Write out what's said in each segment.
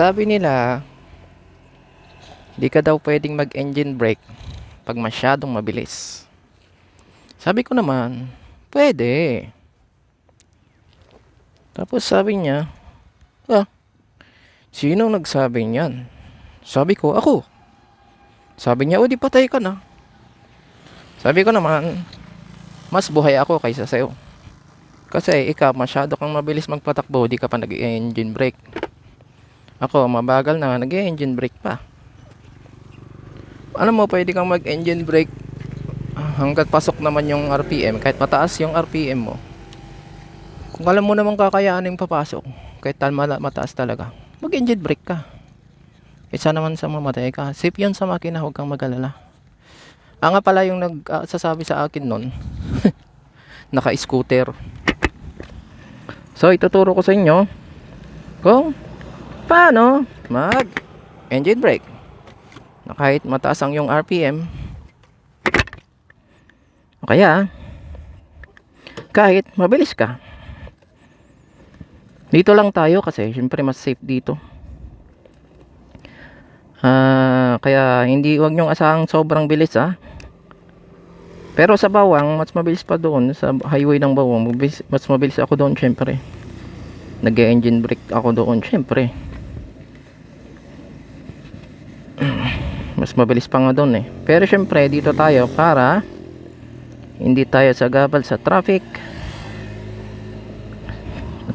Sabi nila, di ka daw pwedeng mag-engine brake pag masyadong mabilis. Sabi ko naman, pwede. Tapos sabi niya, ah, sinong nagsabi niyan? Sabi ko, ako. Sabi niya, o di patay ka na. Sabi ko naman, mas buhay ako kaysa sa'yo. Kasi ikaw, masyado kang mabilis magpatakbo, di ka pa nag-engine brake. Ako, mabagal na, nag-engine brake pa. Alam mo, pwede kang mag-engine brake hanggat pasok naman yung RPM, kahit mataas yung RPM mo. Kung alam mo naman kakayanin papasok, kahit mataas talaga, mag-engine brake ka. Isa naman sa mamatay ka. Safe yun sa makina, huwag kang mag-alala. Nga pala yung nagsasabi sa akin nun, naka-scooter. So, ituturo ko sa inyo kung paano mag-engine brake na kahit mataas ang yung RPM, o kaya kahit mabilis ka. Dito lang tayo kasi syempre mas safe dito. Kaya hindi, wag nyong asahang sobrang bilis Pero sa Bawang mas mabilis pa doon. Sa highway ng Bawang mas mabilis ako doon syempre. Nag-engine brake ako doon syempre. Mas mabilis pa nga doon Pero syempre dito tayo para hindi tayo sagabal sa traffic,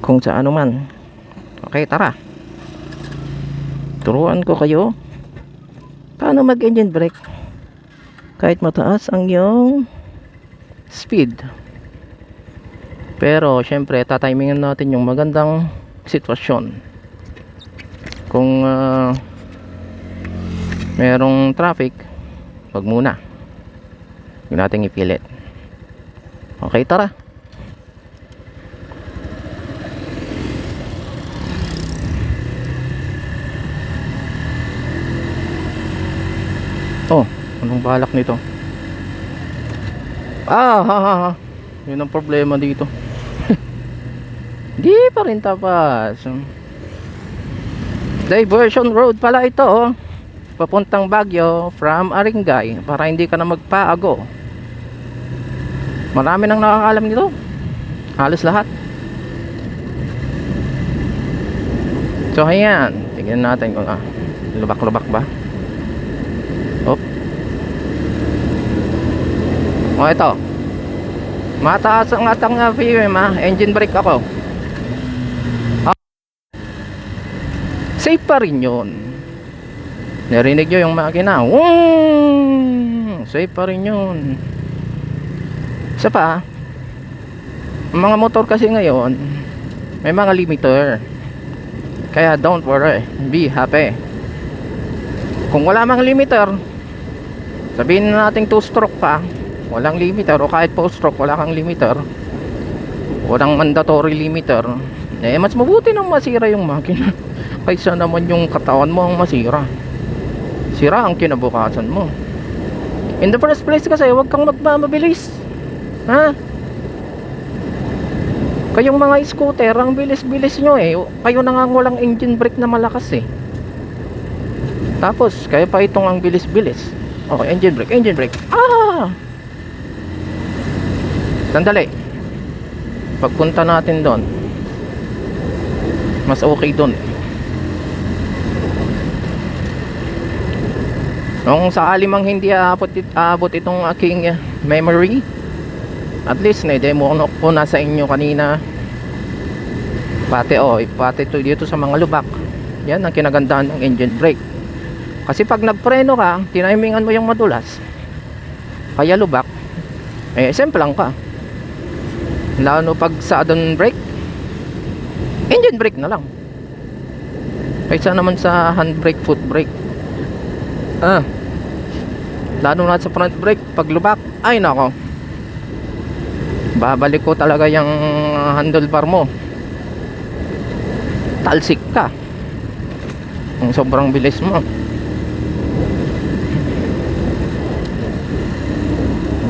kung sa ano man. Okay, tara, turuan ko kayo paano mag-engine brake kahit mataas ang yung speed. Pero syempre tatimingan natin yung magandang sitwasyon. Kung merong traffic, wag muna, huwag natin ipilit. Okay, tara. Oh, anong balak nito? Yun ang problema dito. Di pa rin tapas. Diversion road pala ito papuntang Baguio from Aringay, para hindi ka na magpaago. Marami nang nakakalam nito, halos lahat. So ayan, tignan natin kung lubak-lubak ba. O ito, mataas ang atang RPM engine brake ako. Safe pa rin yun. Narinig nyo yung makina, safe pa rin yun. Isa pa, mga motor kasi ngayon may mga limiter, kaya don't worry, be happy. Kung wala mang limiter, sabihin na natin 2 stroke pa, walang limiter, o kahit 4 stroke wala kang limiter, walang mandatory limiter, mas mabuti nang masira yung makina kaysa naman yung katawan mo ang masira. Sira ang kinabukasan mo. In the first place kasi, huwag kang magmamabilis. Kayong mga scooter, ang bilis-bilis nyo kayo nangangulang engine brake na malakas tapos kayo pa itong ang bilis-bilis. Okay, engine brake. Sandali, pagpunta natin doon, mas okay doon. Nung sakali mang hindi aabot itong aking memory, at least na-demo ko na sa inyo kanina. Pati dito sa mga lubak, yan ang kinagandahan ng engine brake. Kasi pag nagpreno ka, tinimingan mo yung madulas, kaya lubak, simple lang ka. Lalo pag sudden brake, engine brake na lang kaysa naman sa handbrake, foot brake. Lalo na sa front brake, pag lubak, ay nako, babalik ko talaga yung handlebar mo, talsik ka ang sobrang bilis mo.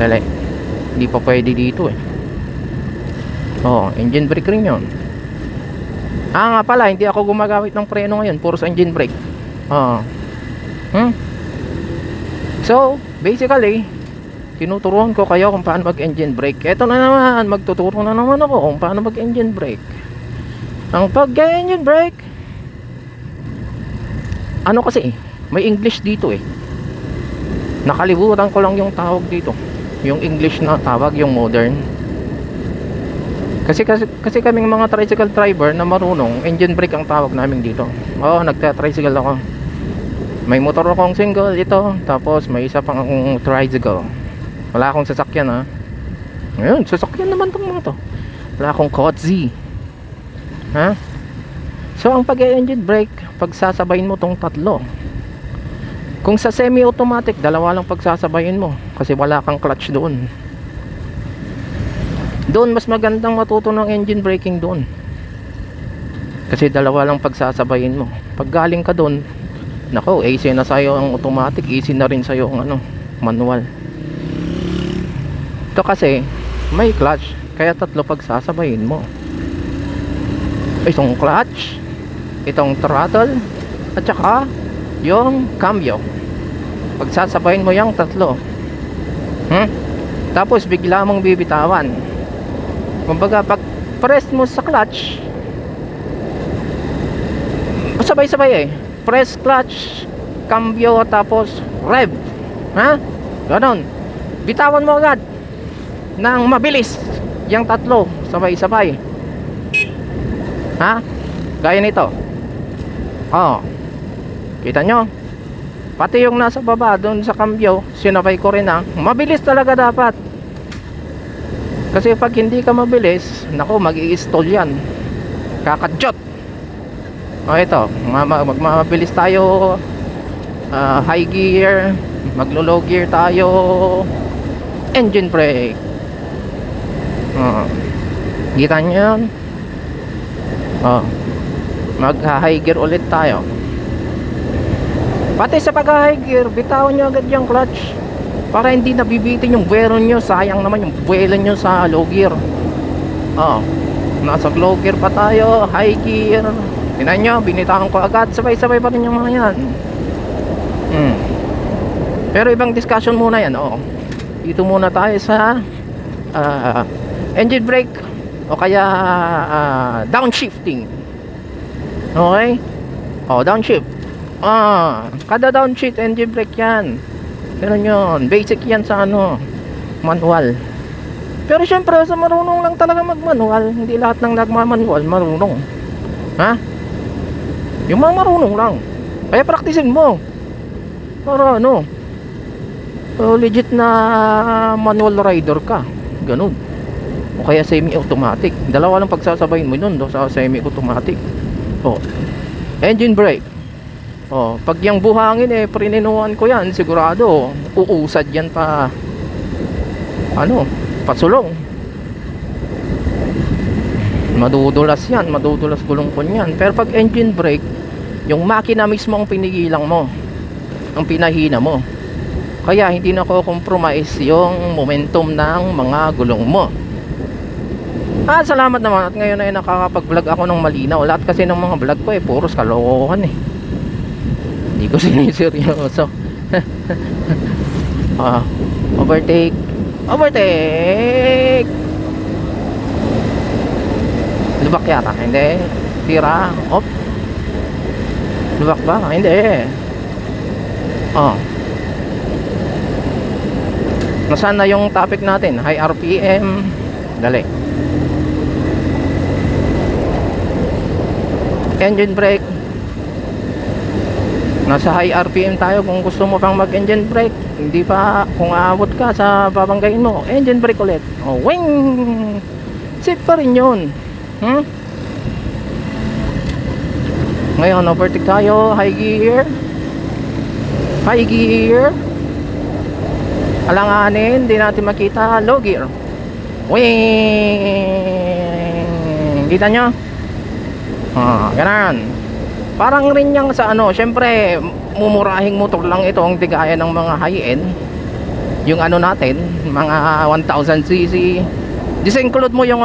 Dali, hindi pa pwede dito engine brake rin yun. Nga pala, hindi ako gumagamit ng preno ngayon, puro sa engine brake. Oo. So, basically, tinuturuan ko kayo kung paano mag-engine brake. Eto na naman, magtuturo na naman ako kung paano mag-engine brake. Ang pag-engine brake, ano kasi, may English dito eh. Nakalimutan ko lang yung tawag dito. Yung English na tawag, yung modern. Kasi kaming mga tricycle driver na marunong, engine brake ang tawag namin dito. Oo, nagta-tricycle ako. May motor akong single ito, tapos may isa pang akong tricycle. Wala akong sasakyan ha. Ngayon, sasakyan naman tong mga to. Wala akong Kotze. Ha? So, ang pag-engine brake, pagsasabayin mo tong tatlo. Kung sa semi-automatic, dalawa lang pagsasabayin mo. Kasi wala kang clutch doon. Doon, mas magandang matuto ng engine braking doon. Kasi dalawa lang pagsasabayin mo. Pag galing ka doon, nako, easy na sa'yo ang automatic, easy na rin sa'yo ang manual. Ito kasi may clutch, kaya tatlo pagsasabayin mo. Itong clutch, itong throttle, at saka yung cambio. Pagsasabayin mo yung tatlo. Tapos bigla mong bibitawan. Kumbaga pag press mo sa clutch, sabay-sabay eh. Press clutch, cambio, tapos rev. Ganon. Bitawan mo agad nang mabilis yung tatlo, sabay-sabay. Gaya nito. Kita nyo? Pati yung nasa baba doon sa cambio, sinabay ko rin mabilis talaga dapat. Kasi pag hindi ka mabilis, nako, mag-i-stall yan, kakadyot. Ito, magmabilis tayo, high gear, maglo-low gear tayo, engine brake. Kita nyo yun? Mag-high gear ulit tayo. Pati sa pag-high gear, bitawan nyo agad yung clutch para hindi nabibitin yung buwelo nyo. Sayang naman yung buwelo nyo sa low gear. Nasa low gear pa tayo, high gear. Tingnan nyo, binitawan ko agad, sabay-sabay pa rin yung mga yan. Pero ibang discussion muna yan. Dito muna tayo sa engine brake o kaya downshifting. Okay? Downshift. Kada downshift engine brake yan. Ganun yun, basic yan sa manual. Pero syempre sa marunong lang talaga mag-manual, hindi lahat ng nagmamanual marunong. Yung mga marunong lang, kaya praktisin mo para legit na manual rider ka. Ganun. O kaya semi-automatic. Dalawa lang pagsasabayin mo yun sa semi-automatic. Engine brake. Pag yung buhangin prininuhan ko yan, sigurado uusad yan pa pasulong. Madudulas yan, madudulas gulong ko yan. Pero pag engine brake, yung makina mismo ang pinigilang mo, ang pinahina mo. Kaya hindi na ko compromise yung momentum ng mga gulong mo. Salamat naman at ngayon ay nakakapag-vlog ako ng malinaw. Lahat kasi ng mga vlog ko puros kalokohan Hindi ko siniseryoso. Overtake. Lubak yata, hindi. Tira. Lubak ba? Hindi. Nasaan na yung topic natin? High RPM. Dali. Engine brake. Nasa high RPM tayo. Kung gusto mo pang mag engine brake, hindi pa, kung aabot ka sa babanggain mo, engine brake ulit. Wing! Safe pa rin yun. Ngayon overtake tayo. High gear. Alanganin, hindi natin makita. Low gear. Wing! Kita nyo? Ganun. Parang rin yung sa syempre mumurahing motor lang ito, ang tigaya ng mga high-end. Yung natin, mga 1000cc. Disinclude mo yung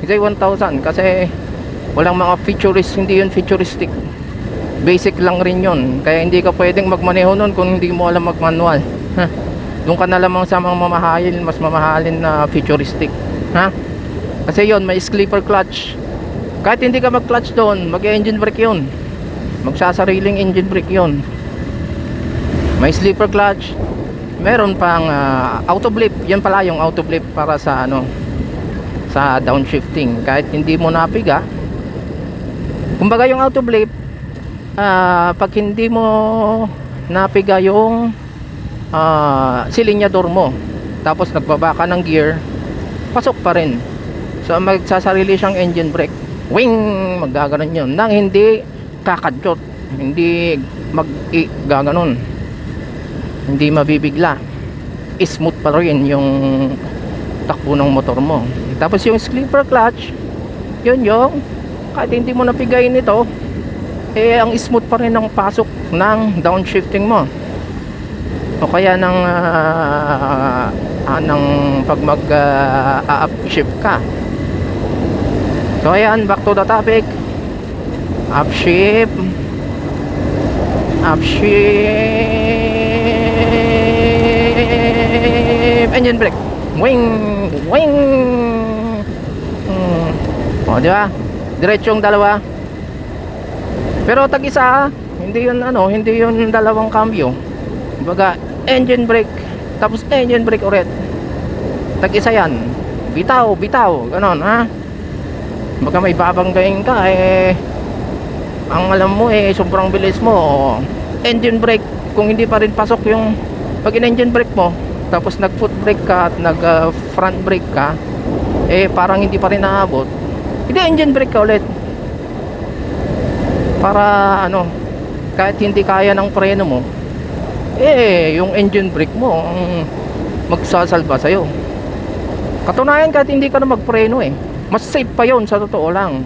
J1000 kasi Walang mga futurist, hindi yun futuristic. Basic lang rin yun. Kaya hindi ka pwedeng magmaneho nun kung hindi mo alam mag-manual. Ha? Doon ka na lamang sa mga mamahalin, mas mamahalin na futuristic. Ha? Kasi yun, may sleeper clutch. Kahit hindi ka mag-clutch doon, mag-engine brake yun. Magsasariling engine brake yun. May sleeper clutch. Meron pang auto blip. Yan pala yung auto blip para sa ano, sa downshifting. Kahit hindi mo napiga, kumbaga yung auto blip, pag hindi mo napiga yung silinyador mo, tapos nagbaba ka ng gear, pasok pa rin. So magsasarili siyang engine brake. Wing! Maggaganon yun nang hindi kakadyot, hindi gaganon, hindi mabibigla. Smooth pa rin yung takbo ng motor mo. Tapos yung sleeper clutch, yun yung kahit hindi mo napigayin ito, ang smooth pa rin ang pasok ng downshifting mo, o kaya ng pag upshift ka. So ayan, back to the topic. Upshift engine brake, wing wing. O di ba, diretsong dalawa. Pero tag isa, hindi yun hindi yun dalawang cambio. Kumbaga engine brake tapos engine brake ulit, tag isa yan. Bitaw ganon, ha. Baka may babanggain ka, ang alam mo sobrang bilis mo, engine brake, kung hindi pa rin pasok yung pag in-engine brake mo, tapos nag foot brake ka at nag front brake ka, parang hindi pa rin naabot, hindi engine brake ka ulit para kahit hindi kaya ng preno mo, yung engine brake mo ang magsasalba sa'yo. Katunayan, kahit hindi ka na magpreno, mas safe pa yon sa totoo lang.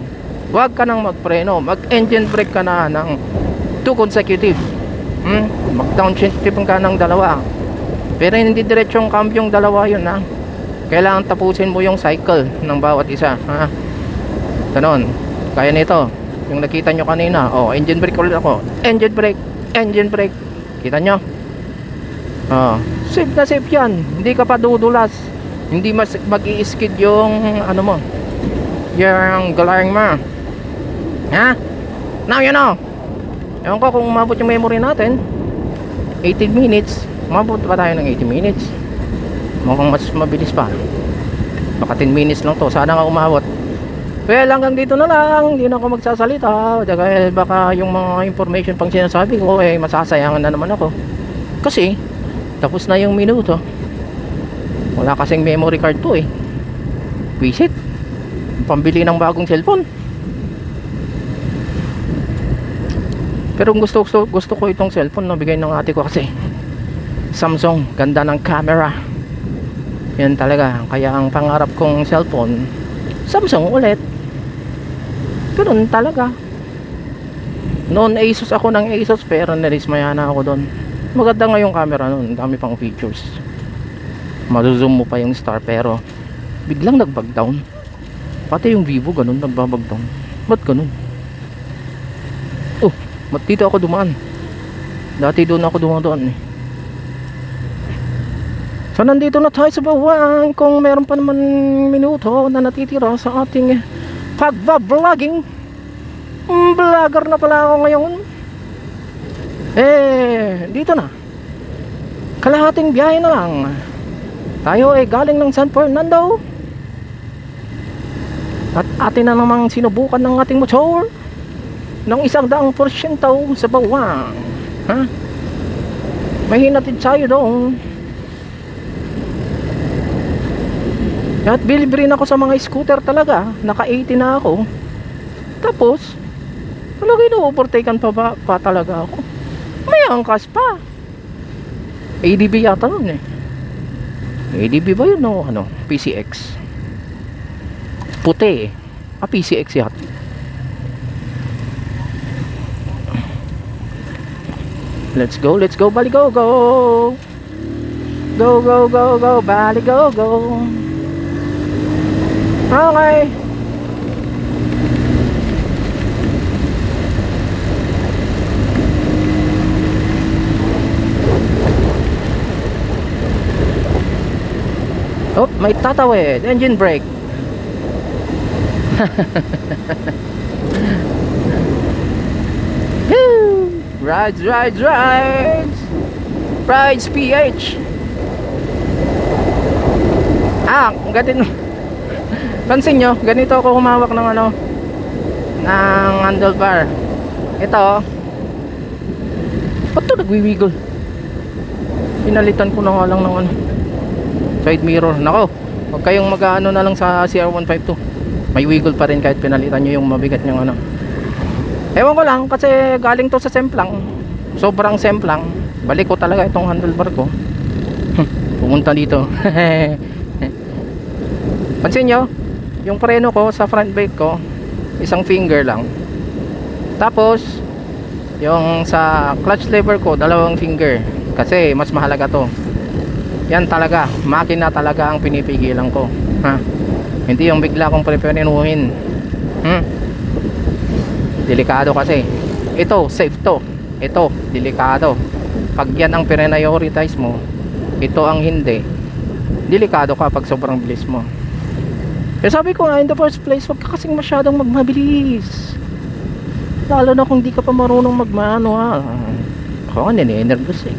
Huwag ka nang magpreno, mag engine brake ka na ng 2 consecutive, mag downshift ka ng dalawa. Pero hindi diretsong kambyong dalawa yun, ha. Kailangan tapusin mo yung cycle ng bawat isa, ha. Ganon. Kaya nito, yung nakita nyo kanina, engine brake ulit ako, engine brake, kita nyo, safe na safe yan. Hindi ka pa dudulas, hindi mag-i-skid yung mo, yung glaring mo, ha. Now you know. Ewan ko kung umabot yung memory natin 18 minutes. Umabot pa tayo ng 18 minutes. Mukhang mas mabilis pa. Baka 10 minutes lang to. Sana nga umabot. Well, hanggang dito na lang. Hindi na ako magsasalita dahil baka yung mga information pang sinasabi ko masasayangan na naman ako. Kasi tapos na yung minuto. Wala kasing memory card to, visit pambili ng bagong cellphone. Pero gusto ko itong cellphone na bigay ng ate ko, kasi Samsung, ganda ng camera. Yan talaga. Kaya ang pangarap kong cellphone, Samsung ulit. Ganun talaga. Noon Asus ako ng Asus, pero narismaya na ako doon. Maganda nga yung camera noon, dami pang features. Mazoom mo pa yung star, pero biglang nagbag down. Pati yung Vivo ganun, nagbabag down. Ba't ganun? Ba't dito ako dumaan? Dati doon ako dumaan. So nandito na tayo sa bawang. Kung meron pa naman minuto na natitira sa ating pagva-vlogging, vlogger na pala ako ngayon. Dito na, kalahating biyahe na lang. Tayo galing ng San Fernando, at atin na namang sinubukan ng ating motor ng 100% sa bawang, ha? May hinatid tayo doon. At bilib rin ako sa mga scooter talaga. Naka 80 na ako. Tapos talaga ino-overtaken pa talaga ako. May angkas pa. ADB yata nun ADB ba yun o PCX? Puti PCX yata. Let's go, Bali, go. Go, Bali, go. Okay. Oh, may tatawid. Engine brake. Woo! Rides, rides, rides. Rides PH. Ganito. Pansin nyo, ganito ako humawak ng ano, ng handlebar. Ito, ba't ito nagwiwiggle? Pinalitan ko na nga lang ng ano, side mirror. Nako, huwag kayong mag-ano na lang sa CR152. May wiggle pa rin kahit pinalitan nyo yung mabigat yung ano. Ewan ko lang, kasi galing to sa semplang. Sobrang semplang. Balik ko talaga itong handlebar ko. Pumunta dito. Pansin nyo, yung preno ko sa front brake ko, isang finger lang. Tapos yung sa clutch lever ko, dalawang finger. Kasi mas mahalaga to. Yan talaga, makina talaga ang pinipigilan ko, ha? Hindi yung bigla kong preferenuhin. Delikado kasi. Ito, safe to. Ito, delikado. Pag yan ang prioritize mo, ito ang hindi, delikado ka pag sobrang bilis mo. Kaya sabi ko nga, in the first place, wag ka kasing masyadong magmabilis. Lalo na kung di ka pa marunong magmano, ha. Ako nga, nini-nervous eh.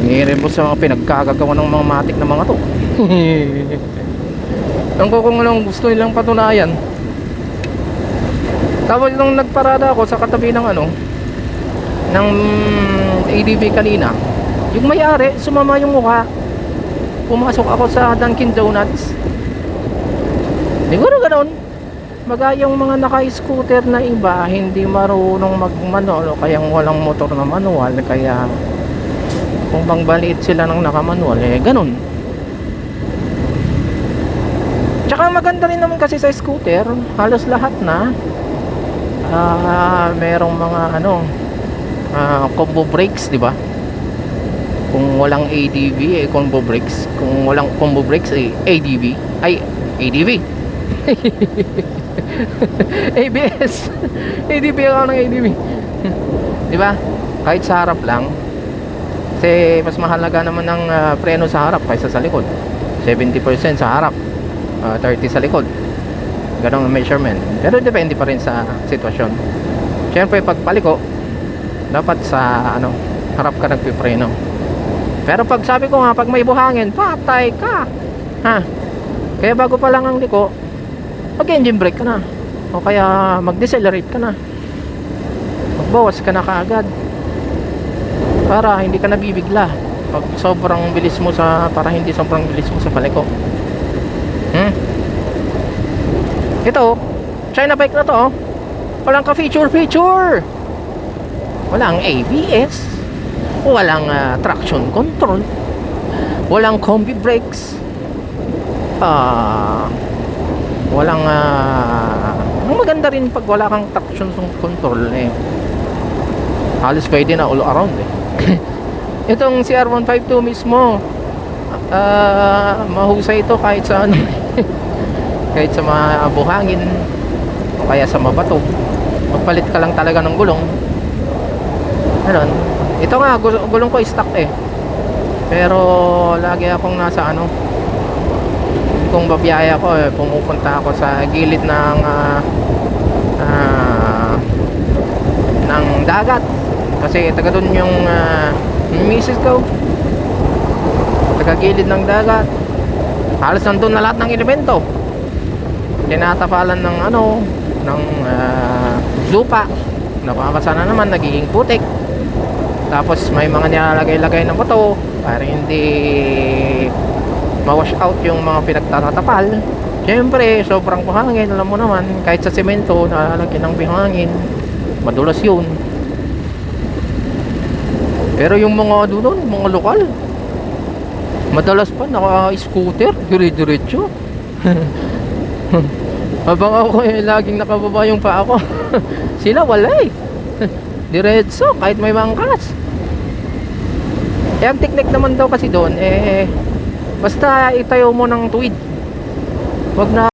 Nini-nervous sa mga pinagkagagawa ng mga matik na mga to. Ang ko kung anong gusto nilang patunayan. Tapos nung nagparada ako sa katabi ng ano, ng ADV kanina, yung may-ari, sumama yung mukha. Pumasok ako sa Dunkin Donuts. Siguro ganoon. Baga yung mga naka-scooter na iba, hindi marunong mag-manual o kaya walang motor na manual, kaya kung bang baliit sila ng naka-manual, eh ganun. Tsaka maganda rin naman kasi sa scooter, halos lahat na merong mga ano, combo brakes, di ba? Kung walang ADV, combo brakes. Kung walang combo brakes, ADV. Ay, ADV. ABS. ADV ako ng ADV. Di ba? Kahit sa harap lang. Kasi mas mahalaga naman ng preno sa harap kaysa sa likod. 70% sa harap, 30 sa likod. Ganong measurement. Pero depende pa rin sa sitwasyon. Siyempre pag paliko, dapat sa ano, harap ka nagpipreno. Pero pag sabi ko nga, pag may buhangin, patay ka, ha? Kaya bago pa lang ang liko, mag engine brake ka na, o kaya mag decelerate ka na, magbawas ka na kaagad para hindi ka nabibigla pag sobrang bilis mo sa, para hindi sobrang bilis mo sa paliko. Ito, China bike na to, oh. Walang ka feature, walang ABS, walang traction control, walang combi brakes, walang ang maganda rin pag wala kang traction control, eh halos pwede na all around, eh. Itong CR152 mismo, mahusay ito kahit sa ano, kahit sa mga buhangin o kaya sa mabato. Magpalit ka lang talaga ng gulong. Ganun. Ito nga, gulong ko stock eh. Pero lagi akong nasa ano, kung babiyaya ko, eh, pumupunta ako sa gilid ng dagat. Kasi taga doon yung misis ko. Taga gilid ng dagat. Halos nandun na lahat ng elemento. Tinatapalan ng ano, ng lupa. Napakasa na naman, nagiging putik. Tapos may mga nilalagay-lagay ng bato para hindi ma-wash out yung mga pinagtatapal. Siyempre, sobrang buhangin, alam mo naman, kahit sa semento, nalalagyan ng buhangin, madulas yun. Pero yung mga doon, mga lokal, madalas pa naka-scooter, dire-diretso. Habang ako laging nakababa yung paa ko. Sila wala eh. Diretso, kahit may mangkas. Ang technique naman daw kasi doon, basta itayo mo ng tuwid. Wag na